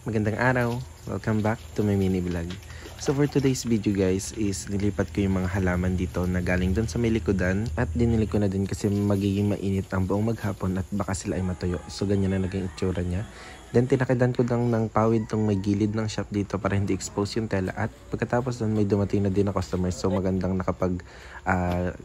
Magandang araw! Welcome back to my mini vlog. So for today's video guys is nilipat ko yung mga halaman dito na galing doon sa may likodan at dinili ko na din kasi magiging mainit ang buong maghapon at baka sila ay matuyo. So ganyan na naging itsura niya. Then tinakidan ko lang ng pawid tong may gilid ng shop dito para hindi expose yung tela at pagkatapos doon may dumating na din na customer so magandang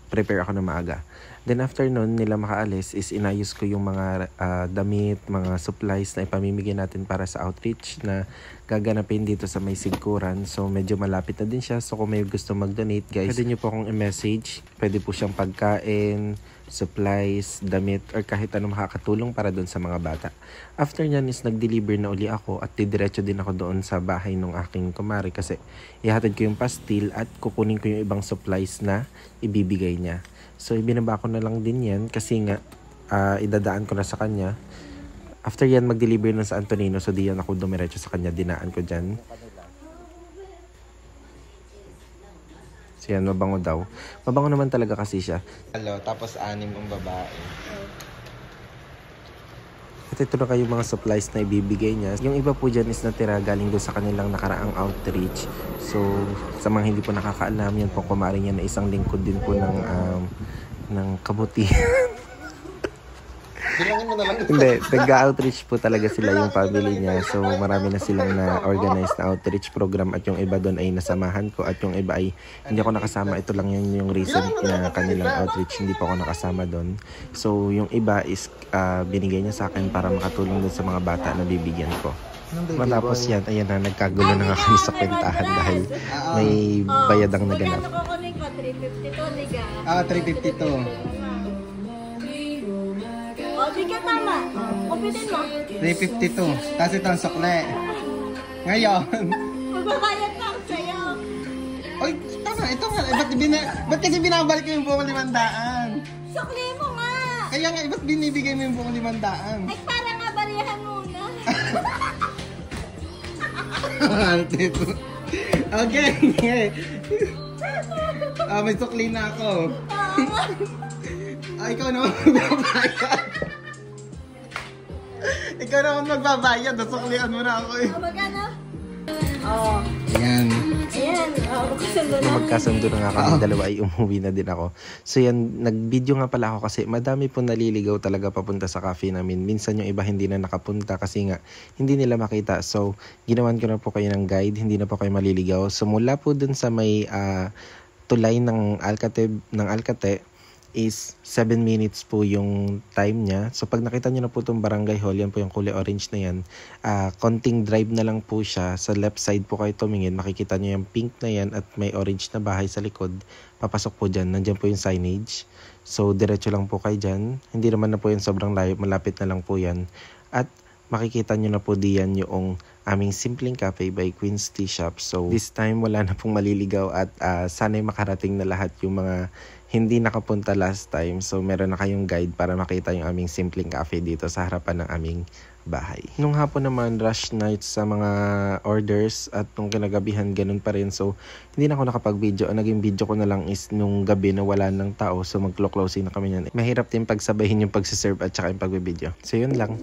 prepare ako na maaga. Then after nun nila makaalis is inayos ko yung mga damit, mga supplies na ipamimigay natin para sa outreach na gaganapin dito sa may Sigkuran. So medyo malapit na din siya. So kung may gusto mag-donate guys, pwede nyo po akong i-message. Pwede po siyang pagkain, supplies, damit, or kahit ano makakatulong para doon sa mga bata. After nyan is nag-deliver na uli ako at didiretso din ako doon sa bahay ng aking kumari kasi ihatid ko yung pastil at kukunin ko yung ibang supplies na ibibigay niya. So ibinaba ko na lang din yan kasi nga idadaan ko na sa kanya. After yan mag-deliver na sa Antonino, so diyan ako dumiretso sa kanya, dinaan ko dyan. So yan, mabango daw. Mabango naman talaga kasi siya. Hello, tapos 6 ang babae. At ito na kayo mga supplies na ibibigay niya. Yung iba po dyan is natira galing doon sa kanilang nakaraang outreach. So sa mga hindi po nakakaalam, yan po kumaring yan na isang lingkod din po ng kabutihan. Bilangin mo na lang. Hindi, nag-outreach po talaga sila yung family niya. So marami na silang na-organize na outreach program at yung iba doon ay nasamahan ko at yung iba ay hindi ako nakasama. Ito lang yung recent na kanilang outreach, hindi pa ako nakasama doon. So yung iba is binigay niya sa akin para makatulong doon sa mga bata na bibigyan ko. Matapos yan, ayan na, nagkagulo na nga kami sa kwentahan dahil may bayadang naganap. 352. Di ka tama. Kumpitin mo. 352. Tapos ito ang sukle. Ngayon. Magbabayad pa ako sa'yo. Oy, tama. Ito nga. Ba't kasi binabalik ko yung buong 500? Sukli mo nga. Kaya nga, ba't binibigay mo yung buong 500? Ay, para nga bariyahan muna. Okay. May sukli na ako. Ikaw naman magbabayad. Ikaw naman magbabayad. Nasuklian mo na ako eh. Magkano? Oo. Ayan. Ayan. Magkasundo na. Magkasundo na nga kami dalawa ay umuwi na din ako. So yan, nag-video nga pala ako kasi madami po naliligaw talaga papunta sa cafe namin. Minsan yung iba hindi na nakapunta kasi nga hindi nila makita. So ginawan ko na po kayo ng guide, hindi na po kayo maliligaw. So mula po dun sa may tulay ng Alcate is 7 minutes po yung time niya. So pag nakita niyo na po itong barangay hall, yan po yung kulay orange na yan. Konting drive na lang po siya. Sa left side po kayo tumingin, makikita niyo yung pink na yan at may orange na bahay sa likod. Papasok po dyan, nandyan po yung signage. So diretso lang po kayo dyan. Hindi naman na po yan sobrang layo, malapit na lang po yan. At makikita nyo na po diyan yung aming simpleng cafe by Queen's Tea Shop. So this time wala na pong maliligaw at sana'y makarating na lahat yung mga hindi nakapunta last time. So meron na kayong guide para makita yung aming simpleng cafe dito sa harapan ng aming bahay. Nung hapon naman, rush night sa mga orders at nung kinagabihan ganun pa rin. So hindi na ako nakapag-video. Ang naging video ko na lang is nung gabi na wala ng tao. So mag-closing na kami yan. Mahirap din pagsabahin yung pagsiserve at saka yung pag-video. So yun lang.